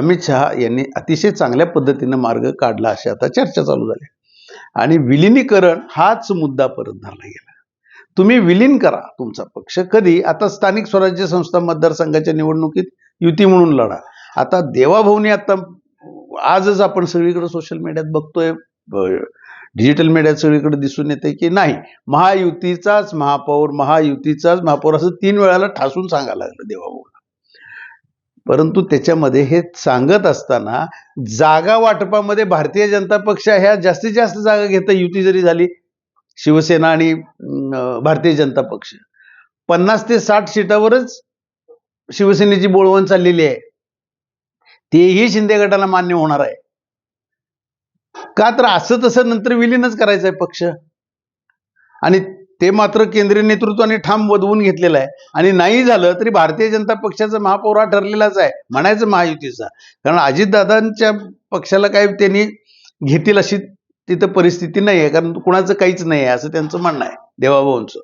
अमित शहा यांनी अतिशय चांगल्या पद्धतीनं मार्ग काढला अशी आता चर्चा चालू झाली आणि विलिनीकरण हाच मुद्दा परत धरला गेला. तुम्ही विलीन करा तुमचा पक्ष. कधी? आता स्थानिक स्वराज्य संस्था मतदारसंघाच्या निवडणुकीत युती म्हणून लढा. आता देवाभाऊनी आता आजच आपण सगळीकडे सोशल मीडियात बघतोय, डिजिटल मीडियात सगळीकडे दिसून येते की नाही, महायुतीचाच महापौर असं 3 वेळाला ठासून सांगायला लागलं देवाभाऊला. परंतु त्याच्यामध्ये हे सांगत असताना जागा वाटपामध्ये भारतीय जनता पक्ष ह्या जास्तीत जास्त जागा घेता, युती जरी झाली शिवसेना आणि भारतीय जनता पक्ष, 50 ते 60 सीटावरच शिवसेनेची बोळवण चाललेली आहे. तेही शिंदे गटाला मान्य होणार आहे का? तर असं तसं नंतर विलीनच करायचं आहे पक्ष, आणि ते मात्र केंद्रीय नेतृत्वाने ठाम वधवून घेतलेलं आहे. आणि नाही झालं तरी भारतीय जनता पक्षाचा महापौर हा ठरलेलाच आहे, म्हणायचं महायुतीचा. कारण अजितदादांच्या पक्षाला काय त्यांनी घेतील अशी तिथं परिस्थिती नाही आहे, कारण कुणाचं काहीच नाही आहे असं त्यांचं म्हणणं आहे देवाभाऊंचं.